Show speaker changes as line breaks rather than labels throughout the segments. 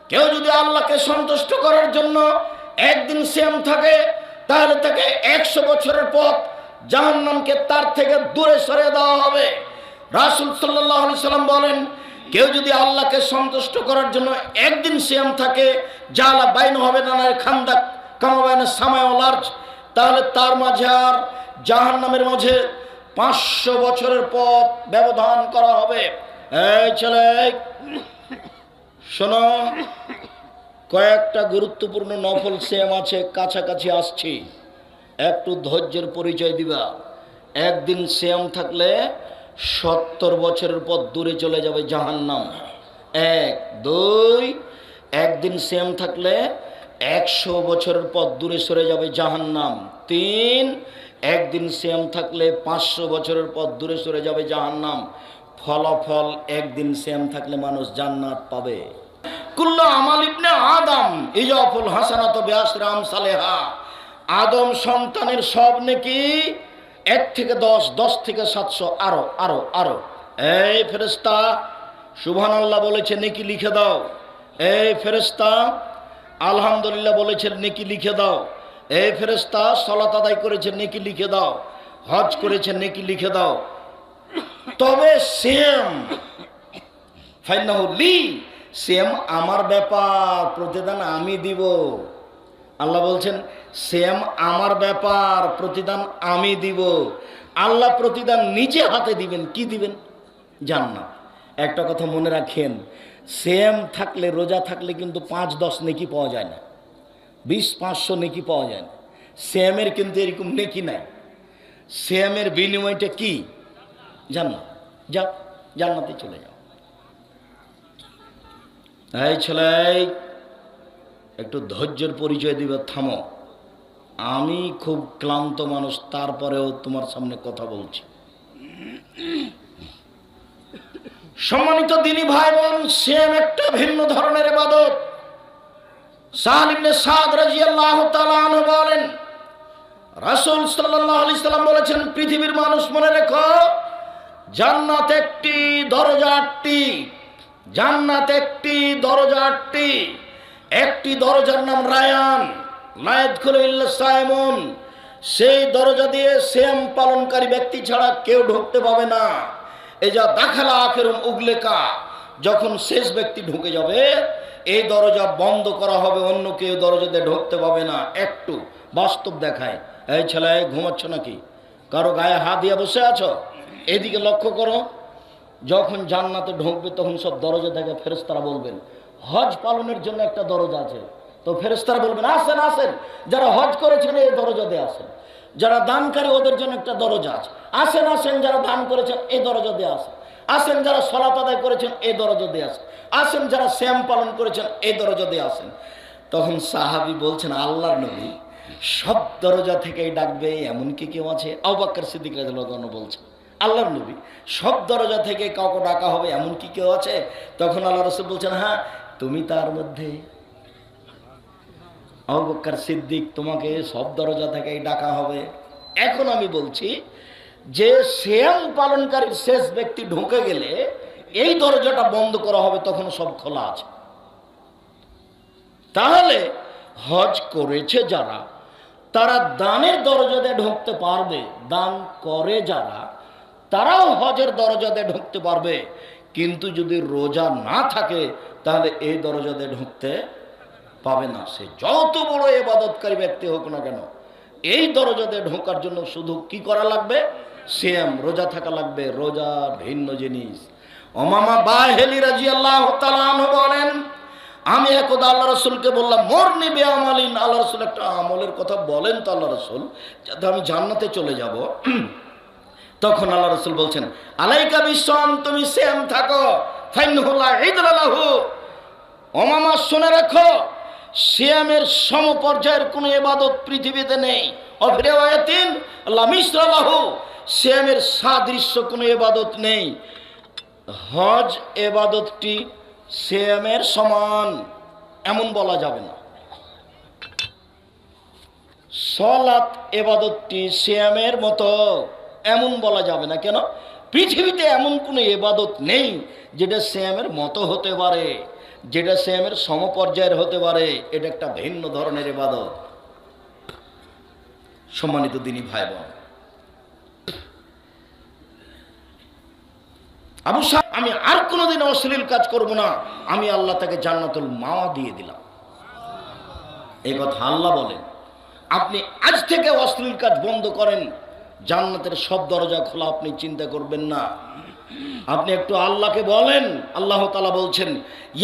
কেউ যদি আল্লাহকে সন্তুষ্ট করার জন্য একদিন সিয়াম থাকে, তাহলে তাকে 100 বছরের পথ জাহান্নামকে তার থেকে দূরে সরিয়ে দেওয়া হবে। রাসূল সাল্লাল্লাহু আলাইহি সাল্লাম বলেন, কেউ যদি আল্লাহকে সন্তুষ্ট করার জন্য একদিন সিয়াম থাকে, জালা বাইন হবে নানার খান্দাক কামা বাইনা সামাই ওয়াল আরজ, তাহলে তার মাঝে আর জাহান্নামের মাঝে 500 বছরের পথ ব্যবধান করা হবে। এই ছেলে শোনো, কয়েকটা গুরুত্বপূর্ণ নফল সিয়াম আছে, কাছাকাছি আসছি, একটু ধৈর্যের পরিচয় দিবা। একদিন সিয়াম থাকলে 70 বছরের পর দূরে চলে যাবে জাহান্নাম। 1 2 একদিন সিয়াম থাকলে 100 বছরের পর দূরে সরে যাবে জাহান্নাম। 3 একদিন সিয়াম থাকলে 500 বছরের পর দূরে সরে যাবে জাহান্নাম। ফলাফল একদিন সিয়াম থাকলে মানুষ জান্নাত পাবে। কুল্লু আমাল ইবনে আদম ইজাফুল হাসানাত বিআশরি আমসালিহা, আদম সন্তানের সব নেকি 1 থেকে 10, 10 থেকে 700, আরো আরো আরো। এই ফেরেশতা সুবহানাল্লাহ বলেছে নেকি লিখে দাও। এই ফেরেশতা আলহামদুলিল্লাহ বলেছে নেকি লিখে দাও। এই ফেরেশতা সালাত আদায় করেছে নেকি লিখে দাও। হজ করেছে নেকি লিখে দাও। তবে সিয়াম ফাইন্নাহু লি, সিয়াম আমার ব্যাপার, প্রতিদান আমি দিব। আল্লাহ বলছেন সিয়াম আমার ব্যাপার, প্রতিদান আমি দিব। আল্লাহ প্রতিদান নিজে হাতে দিবেন। কি দিবেন? জান্নাত। একটা কথা মনে রাখেন, সিয়াম থাকলে, রোজা থাকলে কিন্তু 5-10 নেকি পাওয়া যায় না, 20-500 নেকি পাওয়া যায় না। সিয়ামের কিন্তু এরকম নেকি নাই। সিয়ামের বিনিময়টা কি? জান্নাত। যাও জান্নাতে চলে যাও। এই ছেলে একটু ধৈর্যের পরিচয় দিবে। থামো, আমি খুব ক্লান্ত মানুষ, তারপরেও তোমার সামনে কথা বলছি। সম্মানিত দ্বীনি ভাই বোন, সিয়াম একটা ভিন্ন ধরনের ইবাদত। সাহল ইবনে সাদ রাদিয়াল্লাহু তাআলা আনহু বলেন, রাসূল সাল্লাল্লাহু আলাইহি সাল্লাম বলেছেন, পৃথিবীর মানুষ মনে রেখো, জান্নাত একটি, দরজা 8টি। জান্নাত একটি, দরজা 8টি। একটি দরজার নাম রায়ান, লা ইয়াদখুলু ইল্লা সাইমুন। সেই দরজা দিয়ে সিয়াম পালনকারী ব্যক্তি ছাড়া কেউ ঢুকতে পাবে না। এই যা দাখালা আখিরুম উগলেকা, যখন শেষ ব্যক্তি ঢুকে যাবে এই দরজা বন্ধ করা হবে, অন্য কেউ দরজা দিয়ে ঢুকতে পাবে না। একটু বাস্তব দেখায়। এই ছেলে ঘুমাচ্ছ নাকি? কারো গায়ে হাত দিয়ে বসে আছো? এদিকে লক্ষ্য করো। যখন জান্নাতে ঢুকবে তখন সব দরজা থেকে ফেরেশতারা বলবেন, হজ পালনের জন্য একটা দরজা আছে। তো ফেরেশতারা বলবেন, আসেন আসেন, যারা হজ করেছেন এই দরজা দিয়ে আসেন। যারা দানকারী ওদের জন্য একটা দরজা আছে, আসেন আসেন, যারা দান করেছেন এই দরজা দিয়ে আসেন। আসেন যারা সালাত আদায় করেছেন এই দরজা দিয়ে আসেন। আসেন যারা সিয়াম পালন করেছেন এই দরজা দিয়ে আসেন। তখন সাহাবী বলছেন, আল্লাহর নবী, সব দরজা থেকেই ডাকবে এমন কি কেউ আছে? আবু বকর সিদ্দিক রাদিয়াল্লাহু আনহু বলছেন, আল্লাহর নবী, সব দরজা থেকে কাউকে ডাকা হবে এমন কি কেউ আছে? তখন আল্লাহ রাসূল বলছেন, হ্যাঁ তুমি তার মধ্যে। আবু বকর সিদ্দিক, তোমাকে সব দরজা থেকেই ডাকা হবে। এখন আমি বলছি যে সিয়াম পালনকারীর শেষ ব্যক্তি ঢুকে গেলে এই দরজাটা বন্ধ করা হবে, তখন সব খোলা আছে। তাহলে হজ করেছে যারা, তারা দানের দরজা দিয়ে ঢুকতে পারবে। দান করে যারা, তারাও হজের দরজা দিয়ে ঢুকতে পারবে। কিন্তু যদি রোজা না থাকে তাহলে এই দরজা দিয়ে ঢুকতে পাবে না। সে যত বড় ইবাদতকারী ব্যক্তি হোক না কেন, এই দরজা দিয়ে ঢোকার জন্য শুধু কি করা লাগবে? সিয়াম, রোজা থাকা লাগবে। রোজা ভিন্ন জিনিস। উমামা বাহিলি রাদিয়াল্লাহু তাআলা আনহু বলেন, আমি একদা আল্লাহ রাসূলকে বললাম, মরনি বিআমালিন, আল্লাহ রাসূল একটা আমলের কথা বলেন তো আল্লাহ রাসূল, যাতে আমি জান্নাতে চলে যাব। তখন আল্লাহ রাসূল বলছেন, আলাইকা বিসসাম, তুমি সিয়াম থাকো, ফাইন্নাহু লা ইদলা লাহু। উমামা শুনে রাখো, সিয়ামের সমপর্যায়ের কোনো ইবাদত পৃথিবীতে নেই। অফি রিওয়ায়াতিন লা মিসলা লাহু, সিয়ামের সাদৃশ্য কোনো ইবাদত নেই। হজ ইবাদতটি সিয়ামের সমান এমন বলা যাবে না। সালাত ইবাদতটি সিয়ামের মতো এমন বলা যাবে না। কেন? পৃথিবীতে এমন কোনো ইবাদত নেই যেটা সিয়ামের মতো হতে পারে। যেটা সিয়ামের সমপর্যায়ের হতে পারে, এটা একটা ভিন্ন ধরনের ইবাদত। সম্মানিত দিনী ভাই বোন, আবু সাহেব আমি আর কোনোদিন অশ্লীল কাজ করব না, আমি আল্লাহ তাকে জান্নাতুল মাওয়া দিয়ে দিলাম। এই কথা আল্লাহ বলেন। আপনি আজ থেকে অশ্লীল কাজ বন্ধ করেন, জান্নাতের সব দরজা খোলা, আপনি চিন্তা করবেন না। আপনি একটু আল্লাহকে বলেন। আল্লাহ তাআলা বলছেন,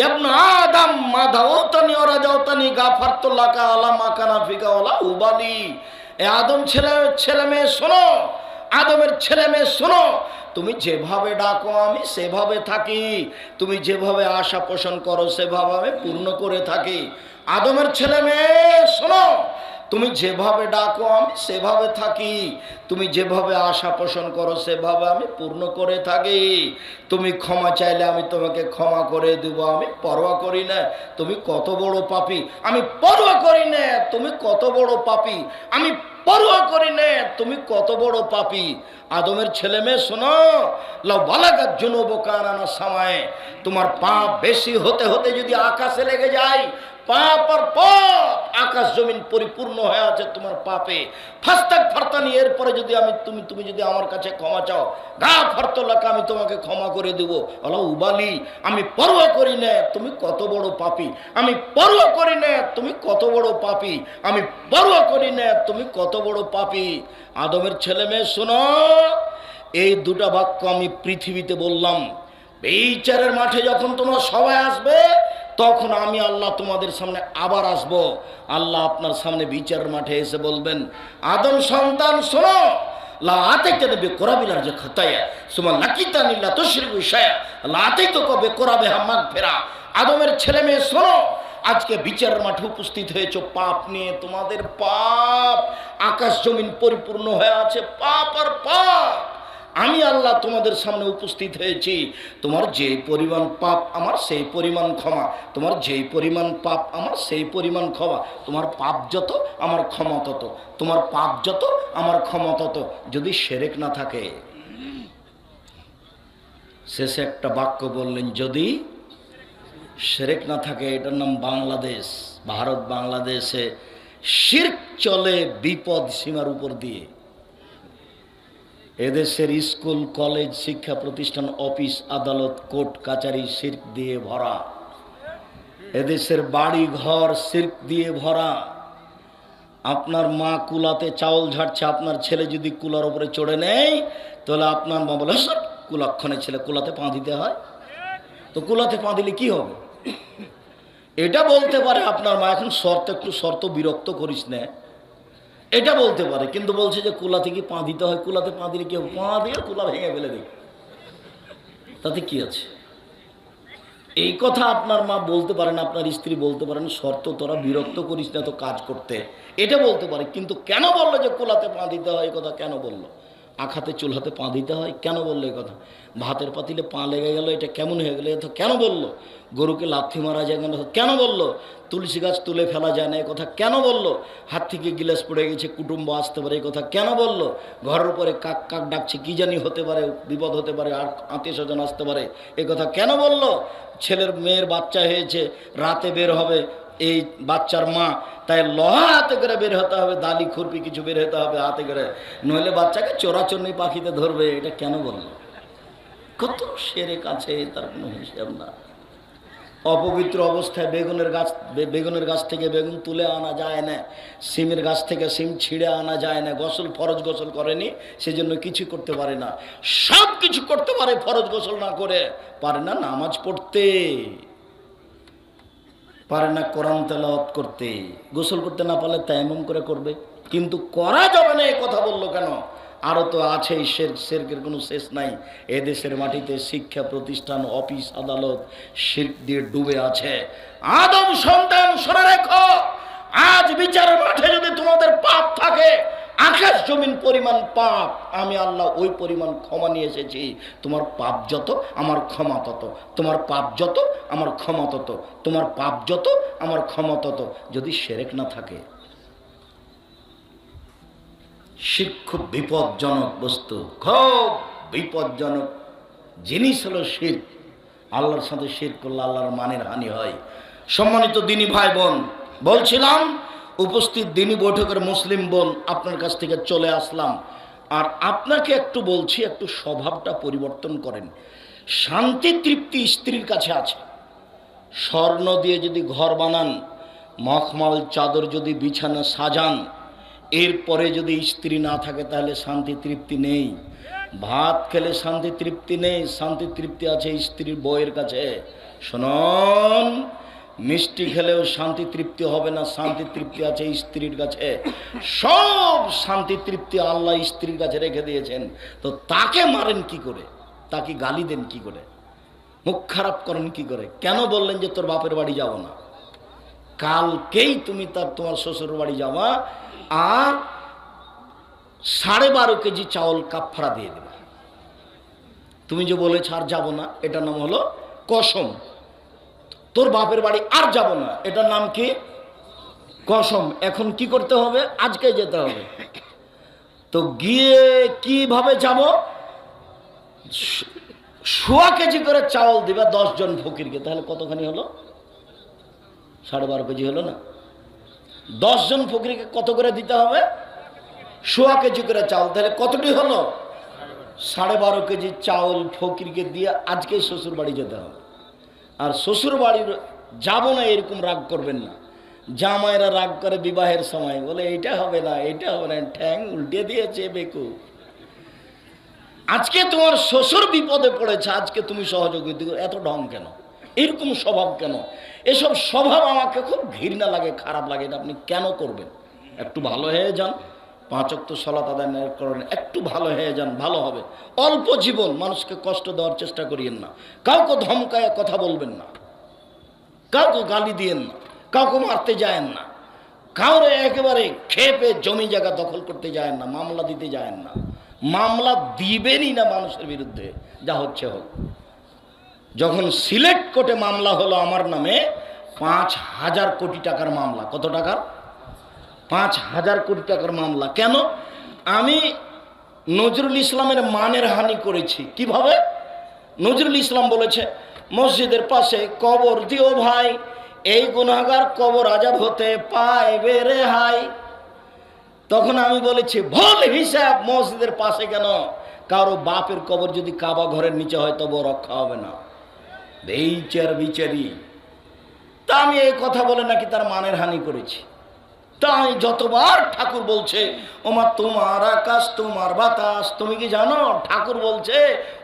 ইবনে আদম মা দাওতানি ওয়া রাজাওতানি গাফারতু লাকা আলা মা কানা ফিকা ওয়ালা উবালি। এ আদম ছেলে মেয়ে শোনো, আদমের ছেলে মেয়ে শোনো, তুমি যেভাবে ডাকো আমি সেভাবে থাকি, তুমি যেভাবে আশা পোষণ করো সেভাবে আমি পূর্ণ করে থাকি। আদমের ছেলে মেয়ে শোনো, তুমি যেভাবে ডাকো আমি সেভাবে থাকি, তুমি যেভাবে আশা পোষণ করো সেভাবে আমি পূর্ণ করে থাকি। তুমি ক্ষমা চাইলে আমি তোমাকে ক্ষমা করে দেব, আমি পরোয়া করি না তুমি কত বড় পাপী, আমি পরোয়া করি না তুমি কত বড় পাপী, আমি পরোয়া করি না তুমি কত বড় পাপী। আদমের ছেলে মেয়ে শোনো, লাউ বালাগাত যুনুবুকা আনা সামায়ে, তোমার পাপ বেশি হতে হতে যদি আকাশে লেগে যায়, পাপ আর পাপ, আকাশ জমিন পরিপূর্ণ হয়ে আছে তোমার পাপে, ফাস্তাগফিরতানি, এরপরে যদি তুমি যদি আমার কাছে ক্ষমা চাও, গাফারতু লাকা, আমি তোমাকে ক্ষমা করে দেব। আলা উবালি, আমি পরোয়া করি না তুমি কত বড় পাপী, আমি পরোয়া করি না তুমি কত বড় পাপী, আমি পরোয়া করি না তুমি কত বড় পাপী। আদমের ছেলে মেয়ে শোনো, এই দুটা বাক্য আমি পৃথিবীতে বললাম। বিচারের মাঠে যখন তোমরা সবাই আসবে, তখন আমি আল্লাহ তোমাদের সামনে আবার আসব। আল্লাহ আপনার সামনে বিচারের মাঠে এসে বলবেন, আদম সন্তান শোনো, লা আতাইতানি বিকুরাবিল আরজি খাতায়া সুম্মা লাকিতানি লা তুশরিকু শাইআ লা আতাইতুকা বিকুরাবিহা মাগফিরা। আদমের ছেলে মেয়ে শোনো, আজকে বিচারের মাঠে উপস্থিত হয়েছে পাপ নিয়ে। তোমাদের পাপ আকাশ জমিন পরিপূর্ণ হয়ে আছে, পাপ আর পাপ। আমি আল্লাহ তোমাদের সামনে উপস্থিত হয়েছি, তোমার যে পরিমাণ পাপ আমার সেই পরিমাণ ক্ষমা, তোমার যেই পরিমাণ পাপ আমার সেই পরিমাণ ক্ষমা, তোমার পাপ যত আমার ক্ষমা তত, তোমার পাপ যত আমার ক্ষমা তত, যদি শিরক না থাকে। শেষে একটা বাক্য বললেন, যদি শিরক না থাকে। এটার নাম বাংলাদেশ। ভারত বাংলাদেশে শিরক চলে বিপদ সীমার উপর দিয়ে। এদেশের স্কুল কলেজ শিক্ষা প্রতিষ্ঠান অফিস আদালত কোর্ট কাচারি শিরক দিয়ে ভরা, এদেশের বাড়ি ঘর শিরক দিয়ে ভরা। আপনার মা কুলাতে চাউল ঝাড়ছে, আপনার ছেলে যদি কুলার উপরে চড়ে নেয়, তাহলে আপনার মা বলে, কুলাক্ষণে ছেলে কুলাতে পা দিতে হয়, তো কুলাতে পা দিলে কি হবে? এটা বলতে পারে আপনার মা, এখন একটু শর্ত বিরক্ত করিস না, এটা বলতে পারে। কিন্তু বলছে যে কুলাতে কি পা দিতে হয়, কুলাতে পা দিলে কি হবে? পা দিয়ে কুলা ভেঙে ফেলে দিই, তাতে কি আছে? এই কথা আপনার মা বলতে পারেন, আপনার স্ত্রী বলতে পারেন, শর্ত তোরা বিরক্ত করিস না তো কাজ করতে, এটা বলতে পারে। কিন্তু কেন বললো যে কুলাতে পা দিতে হয়, এই কথা কেন বললো? আখাতে চুলহাতে পা দিতে হয় কেন বললো এই কথা? ভাতের পাতিলে পা লেগে গেল, এটা কেমন হয়ে গেল, এটা কেন বললো? গরুকে লাথি মারা যায় কেন বললো? তুলসী গাছ তুলে ফেলা যায় না, এই কথা কেন বললো? হাত থেকে গিলাস পড়ে গেছে, কুটুম্ব আসতে পারে, এই কথা কেন বললো? ঘরের উপরে কাক কাক ডাকছে, কি জানি হতে পারে, বিপদ হতে পারে, আর আত্মীয় স্বজন আসতে পারে, এই কথা কেন বললো? ছেলের মেয়ের বাচ্চা হয়েছে, রাতে বের হবে এই বাচ্চার মা, তাই লোহা হাতে করে বের হতে হবে, দালি খুরপি কিছু বের হতে হবে হাতে করে, নইলে বাচ্চাকে চোরাচুরনি পাখিতে ধরবে, এটা কেন বললো? কত শিরক আছে, তার কোনো হিসাব না। অপবিত্র অবস্থায় বেগুনের গাছ থেকে বেগুন তুলে আনা যায় না, সিমের গাছ থেকে সিম ছিঁড়ে আনা যায় না। ফরজ গোসল করেনি, সেজন্য কিছু করতে পারে না। সব কিছু করতে পারে, ফরজ গোসল না করে পারে না নামাজ পড়তে, পারে না কোরআন তেলাওয়াত করতে, গোসল করতে না পারলে তায়াম্মুম করে করবে, কিন্তু করা যাবে না। এই কথা বললো কেন? আরও তো আছে, শিরকের কোনো শেষ নাই। এদেশের মাটিতে শিক্ষা প্রতিষ্ঠান অফিস আদালত শিরক দিয়ে ডুবে আছে। আদম সন্তান শুনে রেখো, আজ বিচারের মাঠে যদি তোমাদের পাপ থাকে, আকাশ জমিন পরিমাণ পাপ, আমি আল্লাহ ওই পরিমাণ ক্ষমা নিয়ে এসেছি। তোমার পাপ যত আমার ক্ষমা তত, তোমার পাপ যত আমার ক্ষমা তত, তোমার পাপ যত আমার ক্ষমা তত, যদি শিরক না থাকে। শিরক খুব বিপজ্জনক বস্তু, খুব বিপজ্জনক জিনিস হলো শিরক। আল্লাহর সাথে শিরক করলে আল্লাহর মানের হানি হয়। সম্মানিত দিনী ভাই বোন, বলছিলাম উপস্থিত দিনী বৈঠকের মুসলিম বোন, আপনার কাছ থেকে চলে আসলাম। আর আপনাকে একটু বলছি, একটু স্বভাবটা পরিবর্তন করেন। শান্তি তৃপ্তি স্ত্রীর কাছে আছে। স্বর্ণ দিয়ে যদি ঘর বানান, মখমল চাদর যদি বিছানা সাজান, এরপরে যদি স্ত্রী না থাকে তাহলে শান্তি তৃপ্তি নেই। ভাত খেলে শান্তি তৃপ্তি নেই, শান্তি তৃপ্তি আছে স্ত্রীর বউয়ের কাছে। শুনুন, মিষ্টি খেলেও শান্তি তৃপ্তি হবে না, শান্তি তৃপ্তি আছে স্ত্রীর কাছে। সব শান্তি তৃপ্তি আল্লাহ স্ত্রীর কাছে রেখে দিয়েছেন। তো তাকে মারেন কি করে? তাকে গালি দেন কি করে? মুখ খারাপ করেন কি করে? কেন বললেন যে তোর বাপের বাড়ি যাব না? কালকেই তুমি তোমার শ্বশুর বাড়ি যাওয়া, আর 12.5 কেজি চাউল কাফারা দিয়ে দেবে। তুমি যে বলেছ আর যাব না, এটার নাম হলো কসম। তোর বাপের বাড়ি আর যাব না, এটার নাম কি? কসম। এখন কি করতে হবে? আজকে যেতে হবে। তো গিয়ে কিভাবে যাব? 1.25 কেজি করে চাউল দিবে 10 জন ফকিরকে। তাহলে কতখানি হলো? 12.5 কেজি হলো না? 10 জন ফকিরকে কত করে দিতে হবে? 1.25 কেজি করে চাউল। তাহলে কতটি হলো? 12.5 কেজি চাউল ফকিরকে দিয়ে আজকে শ্বশুর বাড়ি যেতে হবে। আর শ্বশুর বাড়ির যাব না এরকম রাগ করবেন না। জামাইরা রাগ করে বিবাহের সময়, বলে এইটা হবে না, এইটা হবে না, ঠ্যাং উল্টে দিয়েছে বেকু। আজকে তোমার শ্বশুর বিপদে পড়েছে, আজকে তুমি সহযোগিতা করো। এত ঢং কেন? এরকম স্বভাব কেন? এসব স্বভাব আমাকে খুব ঘৃণা লাগে, খারাপ লাগে। এটা আপনি কেন করবেন? একটু ভালো হয়ে যান, 5 ওয়াক্ত সালাত আদায় করেন, একটু ভালো হয়ে যান, ভালো হবে। অল্প জীবন, মানুষকে কষ্ট দেওয়ার চেষ্টা করিয়েন না। কাউকে ধমকায় কথা বলবেন না, কাউকে গালি দিয়েন না, কাউকে মারতে যায়েন না, কাউরে একেবারে খেপে জমি জায়গা দখল করতে যায়েন না, মামলা দিতে যায়েন না। মামলা দিবেনই না মানুষের বিরুদ্ধে, যা হচ্ছে হোক। যখন সিলেট কোর্টে মামলা হলো আমার নামে, 5,000 কোটি টাকার মামলা। কত টাকার? 5,000 কোটি টাকার মামলা। কেন? আমি নজরুল ইসলামের মানের হানি করেছি। কিভাবে? নজরুল ইসলাম বলেছে, মসজিদের পাশে কবর দিও ভাই, এই গুনাহগার কবর আজাব হতে পাইবে রেহাই। তখন আমি বলেছি, ভুল হিসাব, মসজিদের পাশে কেন? কারো বাপের কবর যদি কাবা ঘরের নিচে হয় তবু রক্ষা হবে না। বিচারি। তা আমি এই কথা বলে নাকি তার মানের হানি করেছি। তাই যতবার ঠাকুর বলছে, ওমা তোমার আকাশ তোমার বাতাস, তুমি কি জানো ঠাকুর বলছে,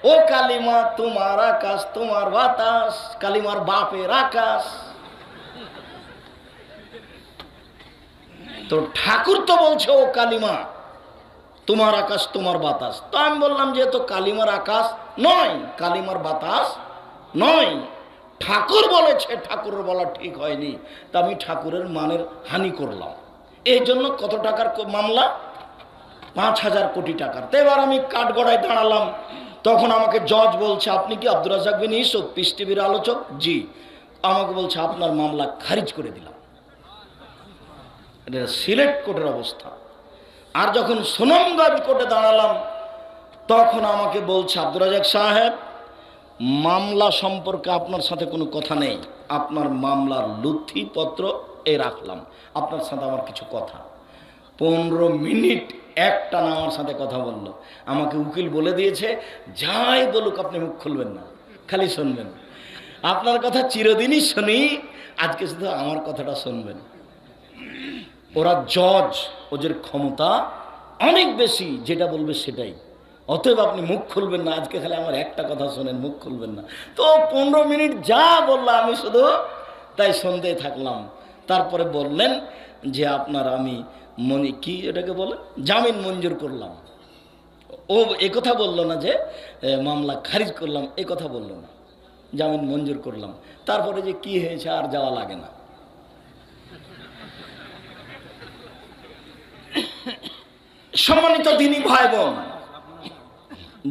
ও কালিমা তোমার আকাশ তোমার বাতাস, কালিমার বাপের আকাশ। তো ঠাকুর তো বলছে ও কালিমা তোমার আকাশ তোমার বাতাস। তো আমি বললাম যে তো কালিমার আকাশ নয়, কালিমার বাতাস নয়, ঠাকুর বলেছে, ঠাকুরের বলা ঠিক হয়নি। তা আমি ঠাকুরের মানের হানি করলাম। এই জন্য কত টাকার মামলা? 5,000 কোটি টাকার। তো এবার আমি কাঠগড়ায় দাঁড়ালাম। তখন আমাকে জজ বলছে, আপনি কি আব্দুর রাজ্জাক বিন ইউসুফ, পিস টিভির আলোচক? জি। আমাকে বলছে আপনার মামলা খারিজ করে দিলাম। এটা সিলেট কোর্টের অবস্থা। আর যখন সুনামগঞ্জ কোর্টে দাঁড়ালাম, তখন আমাকে বলছে, আব্দুর রাজ্জাক সাহেব, মামলা সম্পর্কে আপনার সাথে কোনো কথা নেই, আপনার মামলার নথিপত্র এই রাখলাম, আপনার সাথে আমার কিছু কথা। 15 মিনিট একটানা আমার সাথে কথা বলল। আমাকে উকিল বলে দিয়েছে, যাই বলুক আপনি মুখ খুলবেন না, খালি শুনবেন। আপনার কথা চিরদিনই শুনি, আজকে শুধু আমার কথাটা শুনবেন। ওরা জজ, ওদের ক্ষমতা অনেক বেশি, যেটা বলবে সেটাই। অতএব আপনি মুখ খুলবেন না, আজকে খালি আমার একটা কথা শোনেন, মুখ খুলবেন না। তো 15 মিনিট যা বললাম আমি শুধু তাই শুনতে থাকলাম। তারপরে বললেন যে আপনার আমি কি এটাকে বলে জামিন মঞ্জুর করলাম। ও একথা বললো না যে মামলা খারিজ করলাম, একথা বললো না, জামিন মঞ্জুর করলাম। তারপরে যে কি হয়েছে আর যাওয়া লাগে না। সম্মানিত দিনী ভাই বোন,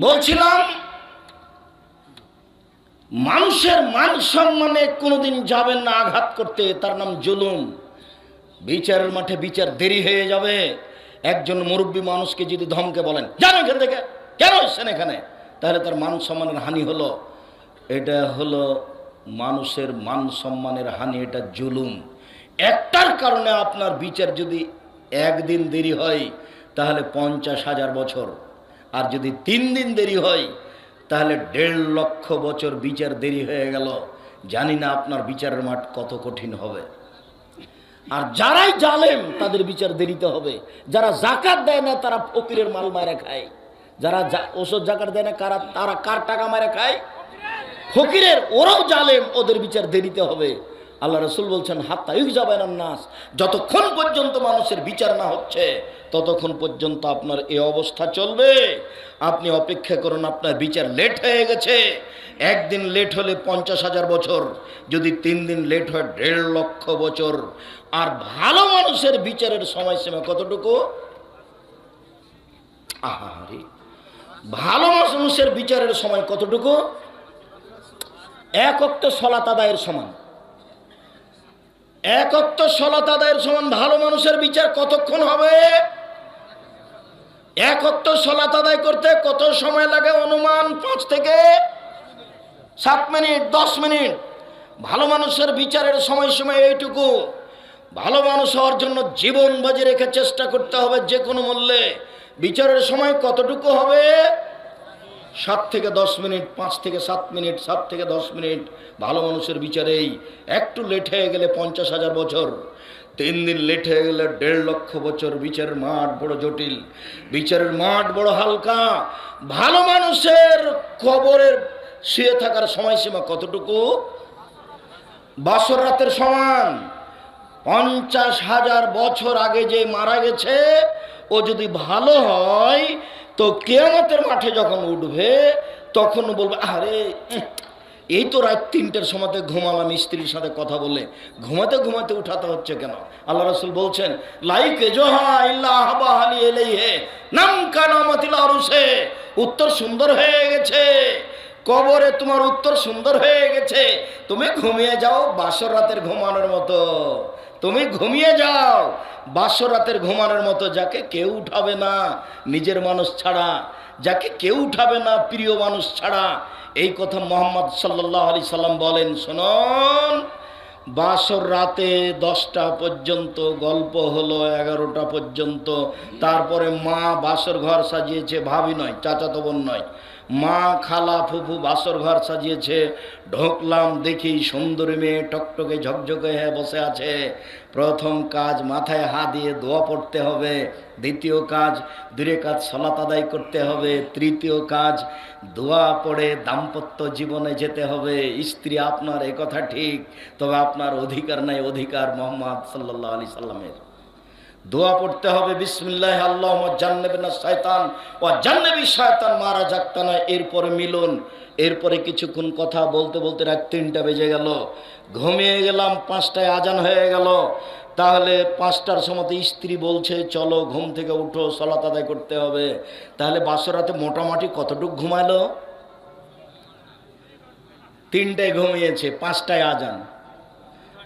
বলছিলাম মানুষের মান সম্মানে কোনোদিন যাবেন না আঘাত করতে, তার নাম জুলুম। বিচারের মাঠে বিচার দেরি হয়ে যাবে। একজন মুরব্বী মানুষকে যদি ধমকে বলেন, জানো এখান থেকে, কেন এসছেন এখানে, তাহলে তার মান সম্মানের হানি হলো। এটা হলো মানুষের মান সম্মানের হানি, এটা জুলুম। একটার কারণে আপনার বিচার যদি একদিন দেরি হয় তাহলে 50,000 বছর, আর যদি 3 দিন দেরি হয় তাহলে 1.5 লক্ষ বছর বিচার দেরি হয়ে গেল। জানি না আপনার বিচারের মাঠ কত কঠিন হবে। আর যারাই জালেম তাদের বিচার দেরিতে হবে। যারা জাকাত দেয় না তারা ফকিরের মাল মারা খায়। যারা ওষুধ জাকাত দেয় না তারা কার টাকা মারা খায়? ফকিরের। ওরাও জালেম, ওদের বিচার দেরিতে হবে। আল্লাহ রাসূল বলছেন হাত্তা ইউজাবানান নাস, যতক্ষণ পর্যন্ত মানুষের বিচার না হচ্ছে ততক্ষণ পর্যন্ত আপনার এই অবস্থা চলবে। আপনি অপেক্ষা করুন, আপনার বিচার লেট হয়ে গেছে। একদিন লেট হলে 50,000 বছর, যদি 3 দিন লেট হয় 1.5 লক্ষ বছর। আর ভালো মানুষের বিচারের সময়সীমা কতটুকু? আহারে, ভালো মানুষের বিচারের সময় কতটুকু? 1 ওয়াক্ত সালাত আদায়ের সমান। 1 ওয়াক্ত সালাত আদায়ের সমান ভালো মানুষের বিচার কতক্ষণ হবে? 1 ওয়াক্ত সালাত আদায় করতে কত সময় লাগে? অনুমান 5 থেকে 7 মিনিট, 10 মিনিট। ভালো মানুষের বিচারের সময়সীমা এইটুকু। ভালো মানুষ হওয়ার জন্য জীবন বাজি রেখে চেষ্টা করতে হবে যে কোনো মূল্যে। বিচারের সময় কতটুকু হবে? 7 থেকে 10 মিনিট, 5 থেকে 7 মিনিট, 7 থেকে 10 মিনিট। ভালো মানুষের বিচারেই একটু লেট হয়ে গেলে 50,000 বছর, 3 দিন লেট হয়ে গেলে 1.5 লক্ষ বছর। বিচারের মাঠ বড় জটিল, বিচারের মাঠ বড় হালকা। ভালো মানুষের কবরের শুয়ে থাকার সময়সীমা কতটুকু? বাসর রাতের সমান। 50,000 বছর আগে যে মারা গেছে ও যদি ভালো হয় তো কিয়ামতের মাঠে যখন উঠবে তখন বলবে আরে এই তো রাত 3টের সময়তে ঘুমালাম স্ত্রীর সাথে কথা বলে, ঘুমাতে ঘুমাতে উঠাতে হচ্ছে কেন? আল্লাহ রাসূল বলছেন লাইকে জোহা ইল্লা হাবাহালি এলাইহে নাম কানামাতিল আরুসে। উত্তর সুন্দর হয়ে গেছে, কবরে তোমার উত্তর সুন্দর হয়ে গেছে। তুমি ঘুমিয়ে যাও বাসর রাতের ঘুমানোর মতো। তুমি ঘুমিয়ে যাও বাসর রাতের ঘুমানোর মতো। যাকে কেউ উঠাবে না নিজের মানুষ ছাড়া, যাকে কেউ উঠাবে না প্রিয় মানুষ ছাড়া। এই কথা মুহাম্মদ সাল্লাল্লাহু আলাইহি সাল্লাম বলেন। শুনুন, বাসর রাতে 10টা পর্যন্ত গল্প হলো, 11টা পর্যন্ত। তারপরে মা বাসর ঘর সাজিয়েছে, ভাবি নয়, চাচাতো বোন নয়, মা খালা ফুফু বাসর ঘর সাজিয়েছে। ঢুকলাম, দেখি সুন্দরী মেয়ে টকটকে ঝকঝকে হয়ে বসে আছে। প্রথম কাজ মাথায় হাত দিয়ে দোয়া পড়তে হবে। দ্বিতীয় কাজ 2 রাকাত সালাত আদায় করতে হবে। তৃতীয় কাজ দোয়া পড়ে দাম্পত্য জীবনে যেতে হবে। স্ত্রী আপনার, এ কথা ঠিক, তবে আপনার অধিকার নাই অধিকার মুহাম্মদ সাল্লাল্লাহু আলাইহি সাল্লামের। দোয়া পড়তে হবে বিসমিল্লাহ আল্লাহুম্মা জান্নিবনা শায়তান ওয়া জান্নিবি শায়তান মা রাযাকতানা। এরপরে মিলন, এরপরে কিছুক্ষণ কথা বলতে বলতে রাত 3টা বেজে গেল। ঘুমিয়ে গেলাম, 5টায় আজান হয়ে গেল। তাহলে 5টার সময় স্ত্রী বলছে চলো ঘুম থেকে উঠো, সালাত আদায় করতে হবে। তাহলে বাসর রাতে মোটামুটি কতটুকু ঘুমালো? 3টায় ঘুমিয়েছে, 5টায় আজান,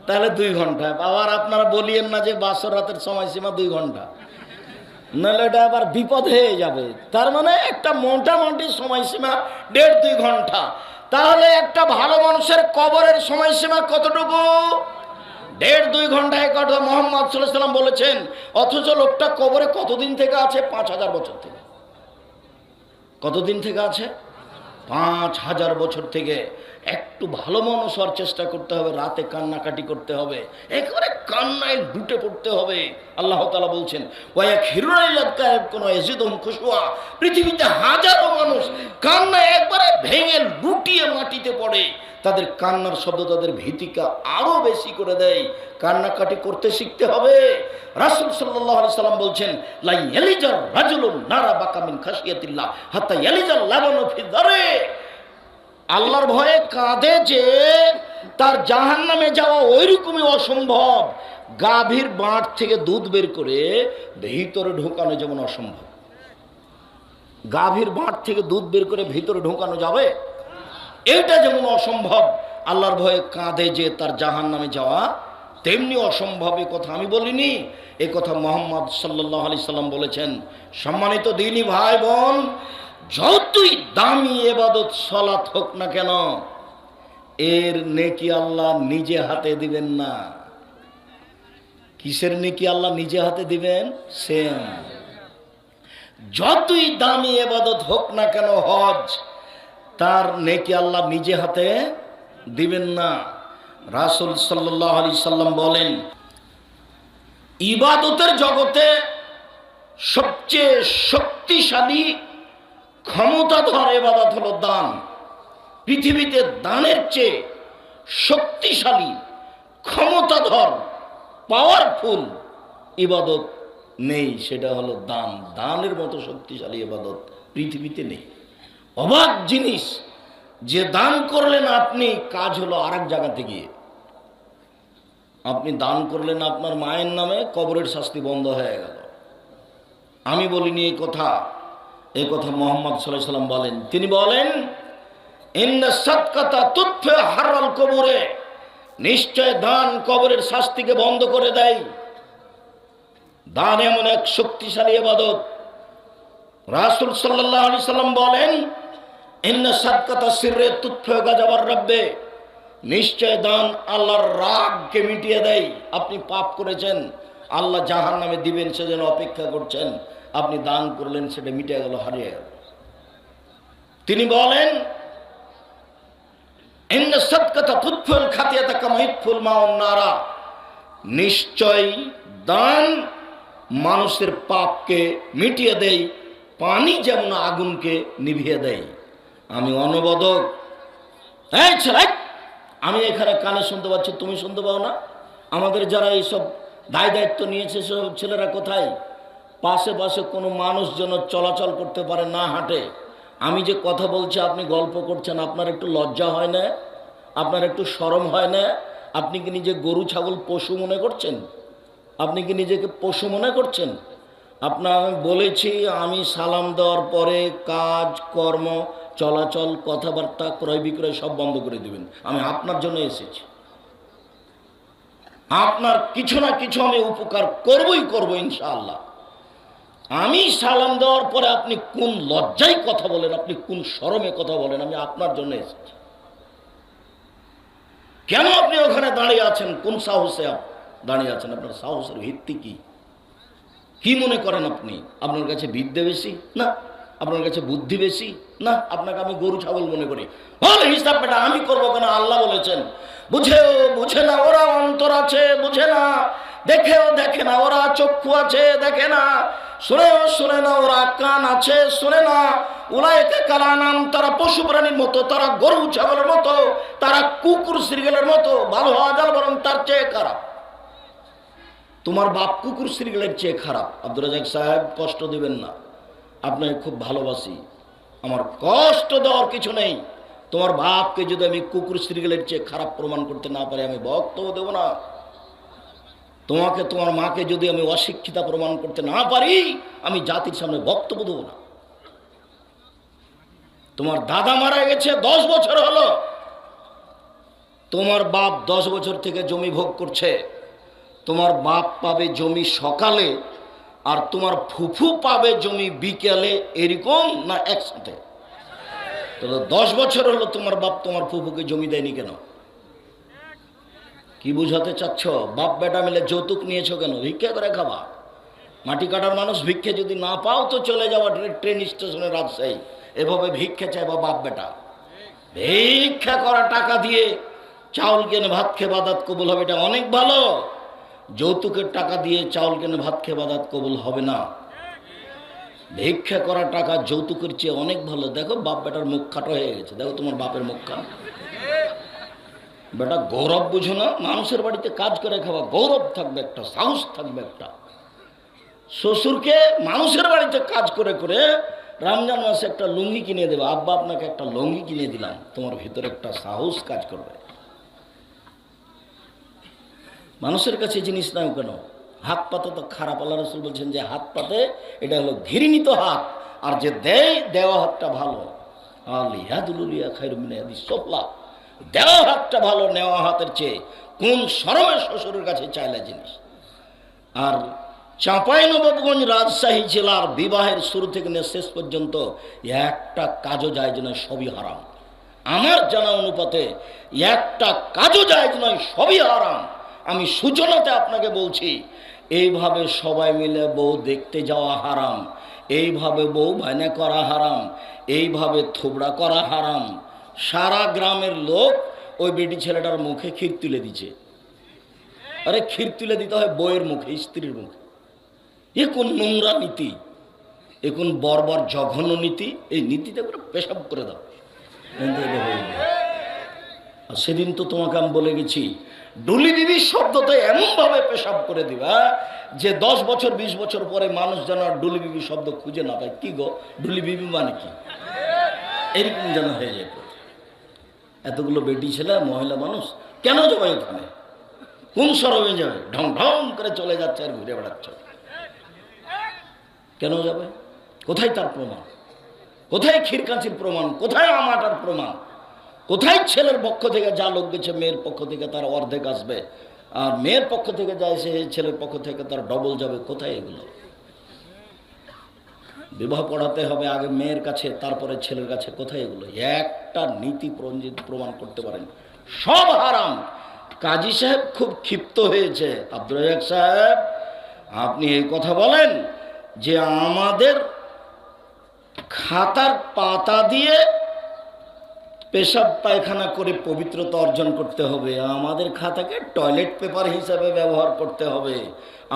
তাহলে 2 ঘন্টা। আবার আপনারা বলিয়েন না যে বাসর রাতের সময়সীমা 2 ঘন্টা, নাহলে এটা আবার বিপদ হয়ে যাবে। তার মানে একটা মোটামুটি সময়সীমা 1.5-2 ঘন্টা। তাহলে একটা ভালো মানুষের কবরের সময়সীমা কতটুকু? 1.5-2 ঘন্টা। এক কথা মুহাম্মদ সাল্লাল্লাহু আলাইহি সাল্লাম বলেছেন। অথচ লোকটা কবরে কতদিন থেকে আছে? 5,000 বছর থেকে। কতদিন থেকে আছে? 5,000 বছর থেকে। একটু ভালো মানুষ হওয়ার চেষ্টা করতে হবে, রাতে কান্নাকাটি করতে হবে, একেবারে কান্নায় ডুটে পড়তে হবে। আল্লাহ তাআলা বলছেন পৃথিবীতে হাজারো মানুষ কান্নায় একবারে ভেঙে লুটিয়ে মাটিতে পড়ে, তাদের কান্নার শব্দ তাদের ভীতিকা আরো বেশি করে দেয়। কান্নাকাটি করতে শিখতে হবে। রাসূল সাল্লাল্লাহু আলাইহি সাল্লাম বলছেন লা ইয়ালিজার রাজুলুন নারা বাকা মিন খাশিয়াতিল্লাহ হাত্তা ইয়ালিজাল লাবানু ফি দারে। আল্লাহর ভয়ে কাঁদে যে তার জাহান্নামে যাওয়া ওইরকমই অসম্ভব। গাভীর বাঁট থেকে দুধ বের করে ভিতরে ঢোকানো যেমন অসম্ভব, গাভীর বাঁট থেকে দুধ বের করে ভিতরে ঢোকানো যাবে, এটা যেমন অসম্ভব। আল্লাহর ভয়ে কাঁদে যে তার জাহান্নামে যাওয়া তেমনি অসম্ভব। এ কথা আমি বলিনি, এ কথা মুহাম্মদ সাল্লাল্লাহু আলাইহি সাল্লাম বলেছেন। সম্মানিত দিনী ভাই বোন, যতই দামি ইবাদত সালাত হোক না কেন, এর নেকি আল্লাহ নিজে হাতে দিবেন না। কিসের নেকি আল্লাহ নিজে হাতে দিবেন? সেম। যতই দামি ইবাদত হোক না কেন হজ, তার নেকি আল্লাহ নিজে হাতে দিবেন না। রাসূল সাল্লাল্লাহু আলাইহি সাল্লাম বলেন, ইবাদতের জগতে সবচেয়ে শক্তিশালী ক্ষমতাধর ইবাদত হলো দান। পৃথিবীতে দানের চেয়ে শক্তিশালী ক্ষমতাধর পাওয়ারফুল ইবাদত নেই, সেটা হলো দান। দানের মতো শক্তিশালী ইবাদত পৃথিবীতে নেই। অবাক জিনিস, যে দান করলেন আপনি, কাজ হলো আরেক জায়গাতে গিয়ে। আপনি দান করলেন আপনার মায়ের নামে, কবরের শাস্তি বন্ধ হয়ে গেল। আমি বলিনি এই কথা, এই কথা মুহাম্মদ সাল্লাল্লাহু আলাইহি সাল্লাম বলেন। তিনি বলেন, ইন্না সাদকাতা তুতফি হারাল কবরে, নিশ্চয় দান কবরের শাস্তিকে বন্ধ করে দেয়। দান এমন এক শক্তিশালী ইবাদত। রাসূল সাল্লাল্লাহু আলাইহি সাল্লাম বলেন, ইন্না সাদকাতা সিররে তুতফি গাযাবার রাব্বে, নিশ্চয় দান আল্লাহর রাগকে মিটিয়ে দেয়। আপনি পাপ করেছেন, আল্লাহ জাহান্নামে দিবেন সেজন্য অপেক্ষা করছেন, আপনি দান করলেন, সেটা মিটে গেল, হারিয়ে গেল। তিনি বলেন, ইন্না সাদকাতা তুতফিল খাতিয়াতা কামা ইতফুল মাউন নারা, নিশ্চয় দান মানুষের পাপকে মিটিয়ে দেয়, পানি যেমন আগুনকে নিভিয়ে দেয়। আমি অনবদক, এই ছেলে, আমি এখানে কানে শুনতে পাচ্ছি, তুমি শুনতে পাও না? আমাদের যারা এইসব দায় দায়িত্ব নিয়েছে সব ছেলেরা কোথায়? পাশে পাশে কোনো মানুষ যেন চলাচল করতে পারে না, হাঁটে। আমি যে কথা বলছি আপনি গল্প করছেন, আপনার একটু লজ্জা হয় না? আপনার একটু শরম হয় না? আপনি কি নিজে গরু ছাগল পশু মনে করছেন? আপনি কি নিজেকে পশু মনে করছেন? আপনার আমি বলেছি, আমি সালাম দেওয়ার পরে কাজ কর্ম চলাচল কথাবার্তা ক্রয় বিক্রয় সব বন্ধ করে দিবেন। আমি আপনার জন্য এসেছি, আপনার কিছু না কিছু আমি উপকার করবই করব ইনশাআল্লাহ। আমি সালাম দেওয়ার পরে আপনি কোন লজ্জায় কথা বলেন, আপনি কোন শরমে কথা বলেন? আমি আপনার জন্য এসেছি। কেন আপনি ওখানে দাঁড়িয়ে আছেন? কোন সাহসে দাঁড়িয়ে আছেন? আপনার সাহসের ভিত্তি কি? কি মনে করেন আপনি? আপনার কাছে বিদ্যে বেশি না? আপনার কাছে বুদ্ধি বেশি না? আপনাকে আমি গরু ছাগল মনে করি? বলে হিসাব বেটা আমি করবো কেন? আল্লাহ বলেছেন, বুঝেও বুঝে না ওরা, অন্তর আছে বুঝে না, দেখেও দেখে না ওরা, চক্ষু আছে দেখে না, শুনেও শুনে না ওরা, কান আছে শুনে না। উলাইকা কালানাম, তারা পশু প্রাণীর মতো, তারা গরু ছাগলের মতো, তারা কুকুর শ্রীগলের মতো। ভালো হওয়া যাল, বরং তার চেয়ে খারাপ। তোমার বাপ কুকুর শ্রীগলের চেয়ে খারাপ। আব্দুর রাজ্জাক সাহেব, কষ্ট দিবেন না, আপনাকে খুব ভালোবাসি, আমার কষ্ট দেওয়ার কিছু নেই। তোমার বাপকে যদি আমি কুকুর শ্রীগলের চেয়ে খারাপ প্রমাণ করতে না পারি, আমি বক্তব্য দেব না। তোমাকে, তোমার মাকে যদি আমি অশিক্ষিতা প্রমাণ করতে না পারি, আমি জাতির সামনে বক্তব্য দেব না। তোমার দাদা মারা গেছে 10 বছর হলো, তোমার বাপ 10 বছর থেকে জমি ভোগ করছে। তোমার বাপ পাবে জমি সকালে, আর তোমার ফুফু পাবে জমি বিকেলে, এরকম না একসাথে? তাহলে 10 বছর হলো তোমার বাপ তোমার ফুফুকে জমি দেয়নি কেন? কি বুঝাতে চাচ্ছ? বাপ বেটা মিলে যৌতুক নিয়েছো কেন? ভিক্ষা করে খাবা। মাটি কাটার মানুষ, ভিক্ষে যদি না পাও তো চলে যাওয়া ট্রেন স্টেশনে রাজশাহী, এভাবে ভিক্ষা চাইবা বাপ বেটা। ভিক্ষা করা টাকা দিয়ে চাউল কেনে ভাত খেয়ে বাদাত কবুল হবে, এটা অনেক ভালো। যৌতুকের টাকা দিয়ে চাউল কেনে ভাত খেয়ে বাদাত কবুল হবে না। ভিক্ষা করা টাকা যৌতুকের চেয়ে অনেক ভালো। দেখো বাপ বেটার মুখ খাটো হয়ে গেছে, দেখো তোমার বাপের মুখ খাটো। বেটা গৌরব বুঝো না? মানুষের বাড়িতে কাজ করে খাওয়া গৌরব থাকবে, একটা সাহস থাকবে একটা। শ্বশুরকে মানুষের বাড়িতে কাজ করে করে রমজান মাসে একটা লুঙ্গি কিনে দেবে, আব্বা আপনাকে একটা লুঙ্গি কিনে দিলাম, তোমার ভিতরে একটা সাহস কাজ করবে। মানুষের কাছে জিনিস নাও কেন? হাত পাতে তো খারাপ। আল্লাহ রাসূল বলছেন যে হাত পাতে, এটা হলো ঘৃণিত হাত, আর যে দেয় দেওয়া হাতটা ভালো। আলিয়াদুলিয়া খায়রুম মিন ইয়াদিস সুফলা, দেওয়া হাতটা ভালো নেওয়া হাতের চেয়ে। কোন শরমে শ্বশুরের কাছে চাইলা জিনিস। আর চাঁপাইনবাবগঞ্জ রাজশাহী জেলার বিবাহের শুরু থেকে নিয়ে শেষ পর্যন্ত একটা কাজও যায় যেন, সবই হারাম। আমার জানা অনুপাতে একটা কাজও জায়েজ নয়, সবই হারাম। আমি সূচনাতে আপনাকে বলছি, এইভাবে সবাই মিলে বউ দেখতে যাওয়া হারাম, এইভাবে বউ বায়না করা হারাম, এইভাবে থোবড়া করা হারাম। সারা গ্রামের লোক ওই বেটি ছেলেটার মুখে ক্ষীর তুলে দিচ্ছে। আরে ক্ষীর তুলে দিতে হয় বউয়ের মুখে, স্ত্রীর মুখে। এ কোন নোংরা নীতি, এ কোন বর্বর জঘন্য নীতি। এই নীতিতে করে পেশাব করে দাও। আর সেদিন তো তোমাকে আমি বলে গেছি, ডুলি বিবি শব্দটা এমনভাবে পেশাব করে দিবা যে 10 বছর 20 বছর পরে মানুষ যেন ডুলি বিবি শব্দ খুঁজে না পায়। কি গো, ডুলি বিবি মানে কি, এরকম যেন হয়ে যায়। এতগুলো বেটি ছেলে মহিলা মানুষ কেন যাবে ওখানে? কোন সরবে যাবে? ঢং ঢং করে চলে যাচ্ছে আর ঘুরে বেড়াচ্ছে। কেন যাবে? কোথায় তার প্রমাণ? কোথায় ক্ষীরকাঁচির প্রমাণ? কোথায় আমাটার প্রমাণ? কোথায় ছেলের পক্ষ থেকে যা লোক গেছে মেয়ের পক্ষ থেকে তার অর্ধেক আসবে, আর মেয়ের পক্ষ থেকে যা এসে ছেলের পক্ষ থেকে তার ডবল যাবে? কোথায় এগুলো? বিবাহ পড়াতে হবে আগে মেয়ের কাছে, তারপরে ছেলের কাছে। কোথায় এগুলো? একটা নীতি প্রমাণ করতে পারেন? সব হারাম। কাজী সাহেব খুব ক্ষিপ্ত হয়েছে। আব্দুর রাজ্জাক সাহেব, আপনি এই কথা বলেন যে আমাদের খাতার পাতা দিয়ে পেশাব পায়খানা করে পবিত্রতা অর্জন করতে হবে, আমাদের খাতাকে টয়লেট পেপার হিসাবে ব্যবহার করতে হবে।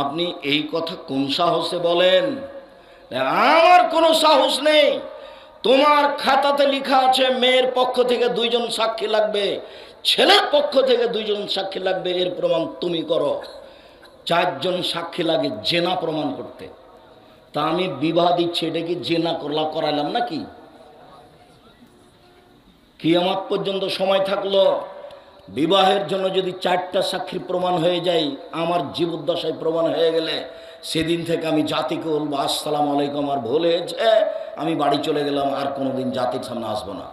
আপনি এই কথা কোন সাহসে বলেন? আমার কোনো সাহস নেই। তোমার খাতাতে লেখা আছে মেয়ের পক্ষ থেকে 2 জন সাক্ষী লাগবে, ছেলের পক্ষ থেকে 2 জন সাক্ষী লাগবে। এর প্রমাণ তুমি করো। 4 জন সাক্ষী লাগে জেনা প্রমাণ করতে। তা আমি বিবাহ দিচ্ছি, এটা কি জেনা করাইলাম নাকি? কিয়ামত পর্যন্ত সময় থাকলো, বিবাহের জন্য যদি 4টা সাক্ষীর প্রমাণ হয়ে যায়, আমার জীবদ্দশায় প্রমাণ হয়ে গেলে সেদিন থেকে আমি জাতিকে বলবো আসসালামু আলাইকুম, আর ভুল হয়েছে, আমি বাড়ি চলে গেলাম, আর কোনোদিন জাতির সামনে আসবো না।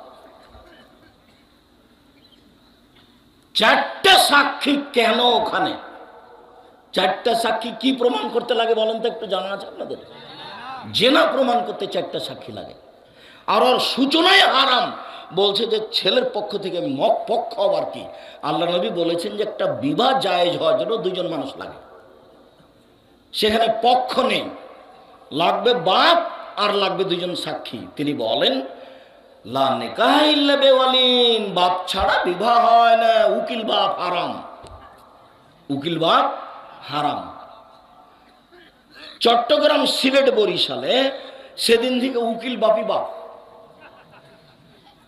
4টা সাক্ষী কেন ওখানে? 4টা সাক্ষী কি প্রমাণ করতে লাগে বলেন তো, একটু জানা আছে আপনাদের? জেনা প্রমাণ করতে 4টা সাক্ষী লাগে। আর ওর সূচনায় হারাম বলছে যে ছেলের পক্ষ থেকে পক্ষ আবার কি? আল্লাহ নবী বলেছেন যে একটা বিবাহ জায়েজ হওয়ার জন্য 2 জন মানুষ লাগে। সেখানে পক্ষ নেই, লাগবে বাপ আর লাগবে 2 জন সাক্ষী। তিনি বলেন লা নিকাহ ইল্লা বিওয়ালিন, বাপ ছাড়া বিবাহ হয় না। উকিল বাপ হারাম, উকিল বাপ হারাম। চট্টগ্রাম, সিলেট, বরিশালে সেদিন থেকে উকিল বাপই বাপ।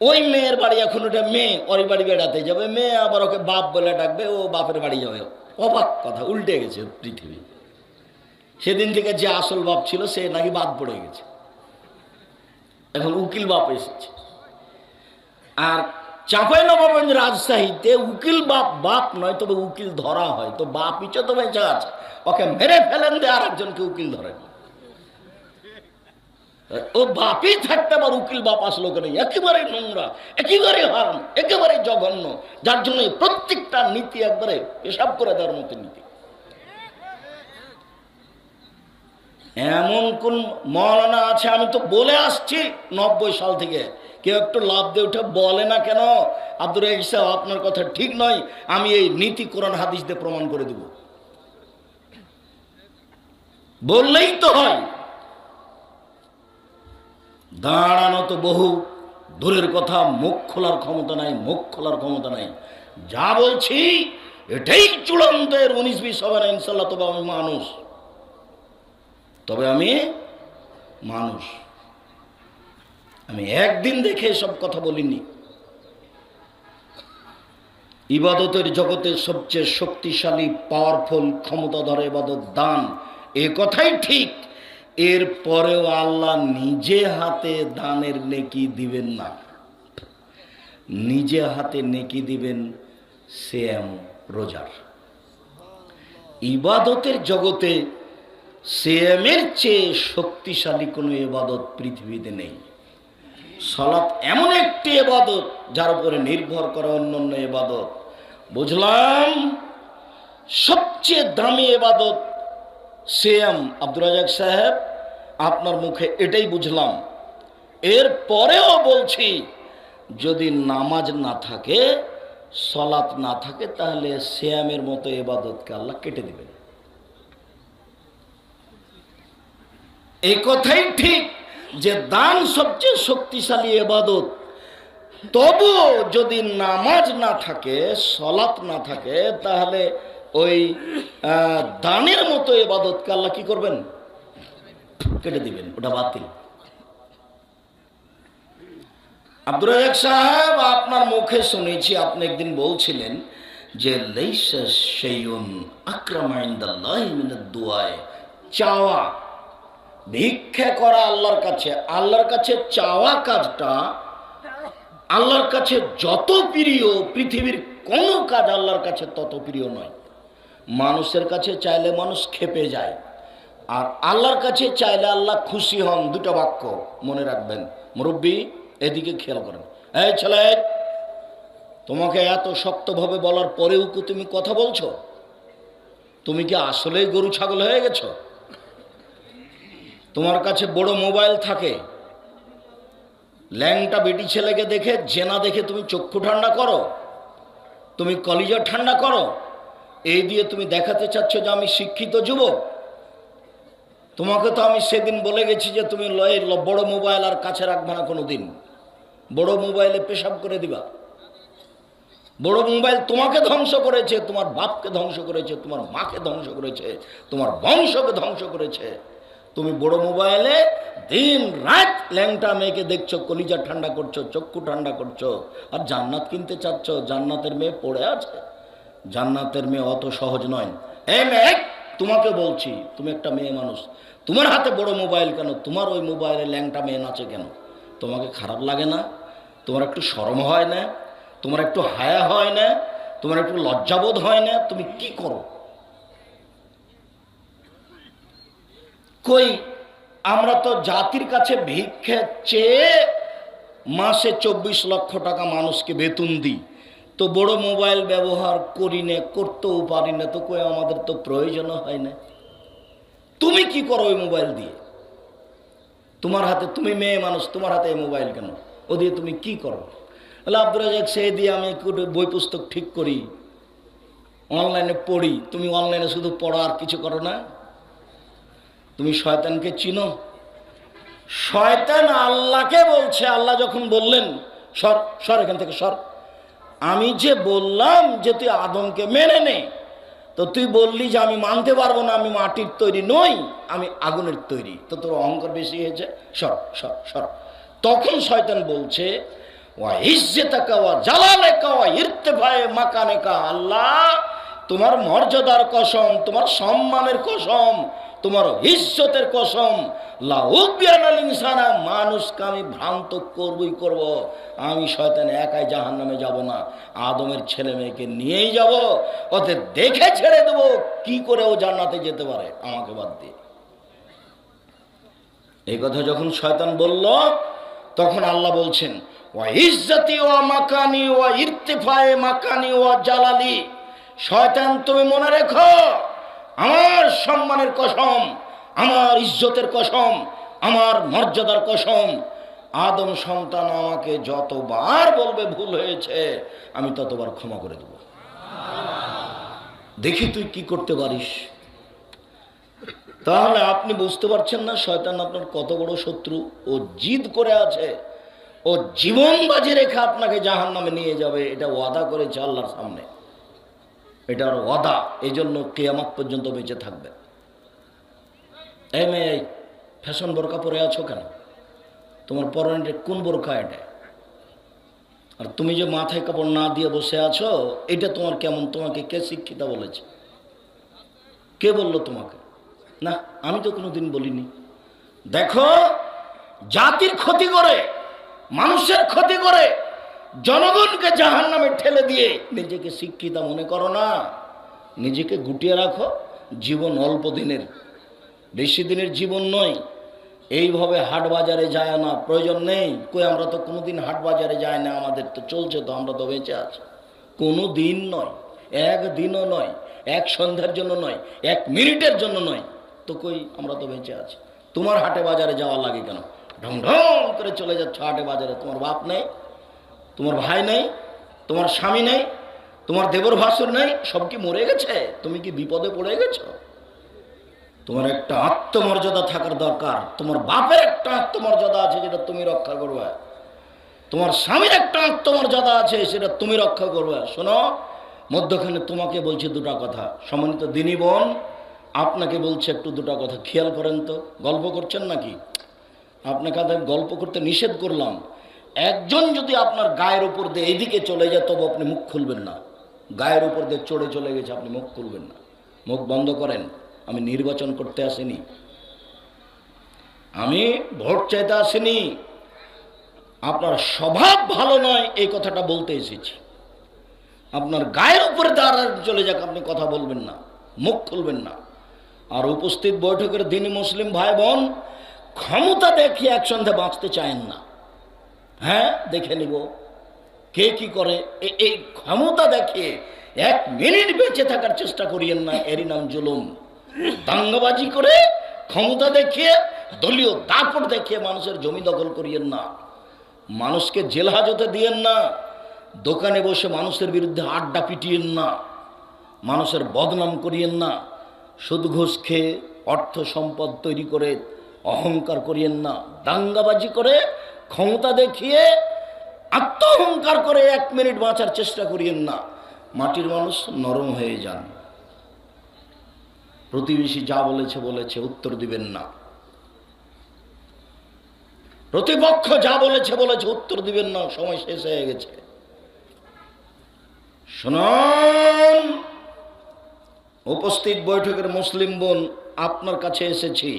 ওই মেয়ের বাড়ি, এখন ওটা মেয়ে, ওর বাড়ি বেড়াতে যাবে, মেয়ে আবার ওকে বাপ বলে ডাকবে, ও বাপের বাড়ি যাবে। অবাক কথা, উল্টে গেছে পৃথিবী। সেদিন থেকে যে আসল বাপ ছিল সে নাকি বাদ পড়ে গেছে, এখন উকিল বাপ এসেছে। আর চাঁপাইনবাবগঞ্জ, রাজশাহীতে উকিল বাপ বাপ নয়, তবে উকিল ধরা হয়। তো বাপ ইচ্ছে তো বেঁচে আছে, ওকে মেরে ফেলেন দিয়ে আর একজনকে উকিল ধরেন। ও বাপই থাকতে আবার উকিল বাপ আসলো কেন? একেবারে নোংরা, একেবারে হারাম, একেবারে জঘন্য, যার জন্য প্রত্যেকটা নীতি একবারে পেশাব করে দেওয়ার মতো নীতি। এমন কোন মৌলানা আছে, আমি তো বলে আসছি 90 সাল থেকে, কেউ একটু লাভ দিয়ে উঠে বলে না কেন আব্দুর রাজ্জাক সাহেব আপনার কথা ঠিক নয়, আমি এই নীতি কোরআন হাদিস দিয়ে প্রমাণ করে দেব। বললেই তো হয়। দাঁড়ানো তো বহু দূরের কথা, মুখ খোলার ক্ষমতা নাই, মুখ খোলার ক্ষমতা নাই। যা বলছি এটাই চূড়ান্ত, 19-20 হবে না ইনশাল্লাহ। তবে আমি মানুষ, আমি একদিন দেখে সব কথা বলিনি। ইবাদতের জগতে সবচেয়ে শক্তিশালী, পাওয়ারফুল, ক্ষমতাধর ইবাদত দান, এ কথাই ঠিক। এর পরেও আল্লাহ নিজে হাতে দানের নেকি দিবেন না, নিজে হাতে নেকি দিবেন সিয়াম, রোজার। ইবাদতের জগতে সিয়ামের চেয়ে শক্তিশালী কোনো ইবাদত পৃথিবীতে নেই। সালাত এমন একটি ইবাদত যার উপরে নির্ভর করে অন্যান্য ইবাদত। বুঝলাম সবচেয়ে দামি ইবাদত সিয়াম। আব্দুর রাজ্জাক সাহেব, আপনার মুখে এটাই বুঝলাম। এর পরেও বলছি যদি নামাজ না থাকে, সলাত না থাকে, তাহলে সিয়ামের মতো ইবাদতকে আল্লাহ কেটে দিবেন। এই কথাই ঠিক যে দান সবচেয়ে শক্তিশালী ইবাদত, তবু যদি নামাজ না থাকে, সলাত না থাকে, তাহলে ওই দানের মতো ইবাদতকে আল্লাহ কি করবেন? কেটে দিবেন, ওটা বাতিল। আব্দুর রাজ্জাক সাহেব, আপনার মুখে শুনেছি আপনি একদিন বলছিলেন যে লাইসা শাইউন আকরামা ইনদাল্লাহি মিনাদ দুআ, চাওয়া, ভিক্ষা করা আল্লাহর কাছে, আল্লাহর কাছে চাওয়া কাজটা আল্লাহর কাছে যত প্রিয়, পৃথিবীর কোনো কাজ আল্লাহর কাছে তত প্রিয় নয়। মানুষের কাছে চাইলে মানুষ ক্ষেপে যায়, আর আল্লাহর কাছে চাইলে আল্লাহ খুশি হন। দুটো বাক্য মনে রাখবেন। মুরব্বী, এদিকে খেয়াল করেন। এই ছেলে, তোমাকে এত শক্তভাবে বলার পরেও কি তুমি কথা বলছো? তুমি কি আসলেই গরু ছাগল হয়ে গেছো? তোমার কাছে বড় মোবাইল থাকে, ল্যাংটা বেটি ছেলেকে দেখে, জেনা দেখে তুমি চক্ষু ঠান্ডা করো, তুমি কলিজা ঠান্ডা করো, এই দিয়ে তুমি দেখাতে চাচ্ছ যে আমি শিক্ষিত যুবক। তোমাকে তো আমি সেদিন বলে গেছি যে তুমি বড় মোবাইল আর কাছে রাখবে না কোনো দিন, বড় মোবাইলে পেশাব করে দিবা। বড় মোবাইল তোমাকে ধ্বংস করেছে, তোমার বাপকে ধ্বংস করেছে, তোমার মাকে ধ্বংস করেছে, তোমার বংশকে ধ্বংস করেছে। তুমি বড় মোবাইলে দিন রাত ল্যাংটা মেয়েকে দেখছো, কলিজা ঠান্ডা করছো, চক্ষু ঠান্ডা করছো, আর জান্নাত কিনতে চাচ্ছ। জান্নাতের মেয়ে পড়ে আছে, জান্নাতের মেয়ে অত সহজ নয়। এই মেয়ে, তোমাকে বলছি, তুমি একটা মেয়ে মানুষ, তোমার হাতে বড় মোবাইল কেন? তোমার ওই মোবাইলে ল্যাংটা মেয়ে নাচে কেন? তোমাকে খারাপ লাগে না? তোমার একটু শরম হয় না? তোমার একটু হায়া হয় না? তোমার একটু লজ্জাবোধ হয় না? তুমি কি করো? কই, আমরা তো জাতির কাছে ভিক্ষা চেয়ে মাসে 24 লক্ষ টাকা মানুষকে বেতন দিই, তো বড় মোবাইল ব্যবহার করি না, করতেও পারি না, তো কই আমাদের তো প্রয়োজন হয় না। তুমি কি করো ওই মোবাইল দিয়ে? তোমার হাতে, তুমি মেয়ে মানুষ, তোমার হাতে এই মোবাইল কেন? ও দিয়ে তুমি কি করো? তাহলে আব্দুর রাজ্জাক, সে দিয়ে আমি একটু বই পুস্তক ঠিক করি, অনলাইনে পড়ি। তুমি অনলাইনে শুধু পড়ো আর কিছু করো না? তুমি শয়তানকে চিনো? শয়তান আল্লাহকে বলছে, আল্লাহ যখন বললেন সর সর এখান থেকে সর, আমি যে বললাম যে তুই আদমকে মেনে নে, তো তুই বললি যে আমি মানতে পারবো না, আমি মাটির তৈরি নই, আমি আগুনের তৈরি, তো তোর অহংকার বেশি হয়েছে, সর সর সর। তখন শয়তান বলছে ওয়া ইজ্জতাকা ওয়া জালালাকা ওয়া ইরতিফায়ে মাকানাকা, আল্লাহ তোমার মর্যাদার কসম, তোমার সম্মানের কসম, তোমার ইজ্জতের কসম, লা উবিয়ানাল ইনসানা, মানুষকে আমি ভ্রান্ত করবই করব। আমি শয়তান একাই জাহান্নামে যাব না, আদমের ছেলে মেয়েকে নিয়েই যাব, ওদের দেখে ছেড়ে দেব কি করে ও জান্নাতে যেতে পারে আমাকে বাদ দিয়ে। এই কথা যখন শয়তান বলল, তখন আল্লাহ বলছেন ওয়া ইজ্জতি ওয়া মাকানি ওয়া ইরতিফায়ে মাকানি ওয়া জালালি, শয়তান তুমি মনে রেখো, আমার সম্মানের কসম, আমার ইজ্জতের কসম, আমার মর্যাদার কসম, আদম সন্তান আমাকে যতবার বলবে ভুল হয়েছে, আমি ততবার ক্ষমা করে দেব। দেখি তুই কি করতে পারিস। তাহলে আপনি বুঝতে পারছেন না শয়তান আপনার কত বড় শত্রু? ও জিদ করে আছে, ও জীবন বাজি রেখে আপনাকে জাহান্নামে নিয়ে যাবে, এটা ওয়াদা করেছে আল্লাহর সামনে, এটার ওয়াদা। এই জন্য কিয়ামত পর্যন্ত বেঁচে থাকবে। এই মেয়ে, ফ্যাশন বোরকা পরে আছো কেন? তোমার পরনে কোন বোরকা এটা? আর তুমি যে মাথায় কাপড় না দিয়ে বসে আছো, এটা তোমার কেমন? তোমাকে কে শিক্ষিতা বলেছে? কে বললো তোমাকে? না, আমি তো কোনোদিন বলিনি। দেখো, জাতির ক্ষতি করে, মানুষের ক্ষতি করে, জনগণকে জাহান্নামে ঠেলে দিয়ে নিজেকে শিক্ষিতা মনে করো না। নিজেকে গুটিয়ে রাখো। জীবন অল্প দিনের, বেশি দিনের জীবন নয়। এইভাবে হাট বাজারে যায় না, প্রয়োজন নেই। কই, আমরা তো কোনোদিন হাট বাজারে যাই না, আমাদের তো চলছে, তো আমরা তো বেঁচে আছি। কোনো দিন নয়, একদিনও নয়, এক সন্ধ্যার জন্য নয়, 1 মিনিটের জন্য নয়, তো কই আমরা তো বেঁচে আছি। তোমার হাটে বাজারে যাওয়া লাগে কেন? ঢং ঢং করে চলে যাচ্ছ হাটে বাজারে, তোমার বাপ নেই? তোমার ভাই নেই, তোমার স্বামী নেই, তোমার দেবর ভাসুর নেই, সব কি মরে গেছে? তুমি কি বিপদে পড়ে গেছো? তোমার একটা আত্মমর্যাদা থাকার দরকার। তোমার বাপের একটা আত্মমর্যাদা আছে, যেটা তুমি রক্ষা করবে। তোমার স্বামীর একটা আত্মমর্যাদা আছে, সেটা তুমি রক্ষা করবে। শোনো, মধ্যখানে তোমাকে বলছে দুটা কথা। সম্মানিত দিনী বোন, আপনাকে বলছে একটু দুটা কথা খেয়াল করেন তো। গল্প করছেন নাকি? আপনাকে গল্প করতে নিষেধ করলাম। একজন যদি আপনার গায়ের উপর দিয়ে এইদিকে চলে যায়, তবে আপনি মুখ খুলবেন না। গায়ের উপর দিয়ে চড়ে চলে গেছে, আপনি মুখ খুলবেন না। মুখ বন্ধ করেন। আমি নির্বাচন করতে আসিনি, আমি ভোট চাইতে আসিনি। আপনার স্বভাব ভালো নয় এই কথাটা বলতে এসেছি। আপনার গায়ের উপরে দাঁড়া চলে যাক, আপনি কথা বলবেন না, মুখ খুলবেন না। আর উপস্থিত বৈঠকের দিনী মুসলিম ভাই বোন, ক্ষমতা দেখিয়ে একসঙ্গে বাঁচতে চায়েন না। হ্যাঁ, দেখে নিব কে কি করে। এই ক্ষমতা দেখিয়ে 1 মিনিট বেঁচে থাকার চেষ্টা করিয়েন না, এরই নাম জুলুম। দাঙ্গাবাজি করে, ক্ষমতা দেখিয়ে, দলীয় দাপট দেখিয়ে মানুষের জমি দখল করিয়েন না, মানুষকে জেল হাজতে দিয়েন না, দোকানে বসে মানুষের বিরুদ্ধে আড্ডা পিটিয়েন না, মানুষের বদনাম করিয়েন না, সুদ ঘুষ খেয়ে অর্থ সম্পদ তৈরি করে অহংকার করিয়েন না। দাঙ্গাবাজি করে, ক্ষমতা দেখিয়ে, আত্ম অহংকার করে 1 মিনিট বাঁচার চেষ্টা করিয়েন না। মাটির মানুষ নরম হয়ে যান। প্রতিবেশী যা বলেছে বলেছে, উত্তর দিবেন না। প্রতিপক্ষ যা বলেছে বলেছে, উত্তর দিবেন না। সময় শেষ হয়ে গেছে। শুনুন, উপস্থিত বৈঠকের মুসলিম বোন, আপনার কাছে এসেছি,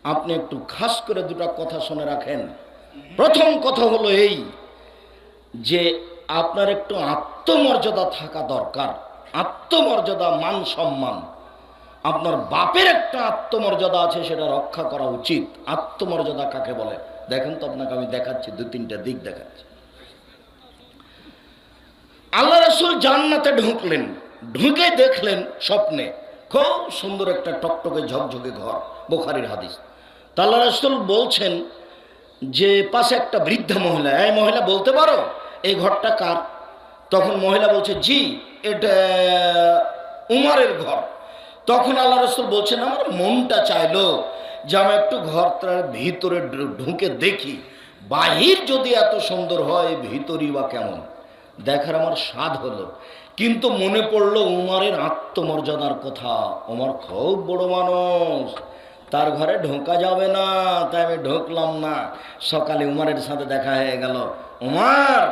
আপনি একটু খাস করে দুটা কথা শুনে রাখেন। প্রথম কথা হলো এই যে আপনার একটু আত্মমর্যাদা থাকা দরকার। আত্মমর্যাদা, মান সম্মান। আপনার বাপের একটা আত্মমর্যাদা আছে, সেটা রক্ষা করা উচিত। আত্মমর্যাদা কাকে বলে দেখেন তো, আপনাকে আমি দেখাচ্ছি, 2-3টা দিক দেখাচ্ছি। আল্লাহ রাসূল জান্নাতে ঢুকলেন, ঢুকে দেখলেন স্বপ্নে খুব সুন্দর একটা টকটকে ঝকঝকে ঘর, বুখারীর হাদিস। তা আল্লাহ রাসূল বলছেন যে পাশে একটা বৃদ্ধা মহিলা, এই মহিলা বলতে পারো এই ঘরটা কার? তখন মহিলা বলছে, জি, এটা উমরের ঘর। তখন আল্লাহ রাসূল বলছেন, আমার মনটা চাইলো যে আমি একটু ঘরটার ভিতরে ঢুকে দেখি, বাহির যদি এত সুন্দর হয়, ভিতরই বা কেমন, দেখার আমার স্বাদ হলো। কিন্তু মনে পড়লো উমরের আত্মমর্যাদার কথা। উমর খুব বড় মানুষ, তার ঘরে ঢোকা যাবে না, তাই আমি ঢুকলাম না। সকালে উমরের সাথে দেখা হয়ে গেল, উমর,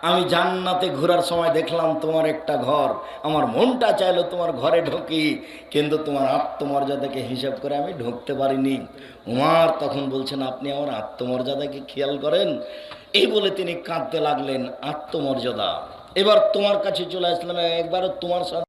আমি জান্নাতে ঘোরার সময় দেখলাম তোমার একটা ঘর, আমার মনটা চাইলো তোমার ঘরে ঢুকি, কিন্তু তোমার আত্মমর্যাদাকে হিসাব করে আমি ঢুকতে পারিনি। উমর তখন বলছেন, আপনি আমার আত্মমর্যাদাকে খেয়াল করেন। এই বলে তিনি কাঁদতে লাগলেন। আত্মমর্যাদা। এবার তোমার কাছে চলে আসলাম, একবারও তোমার সাথে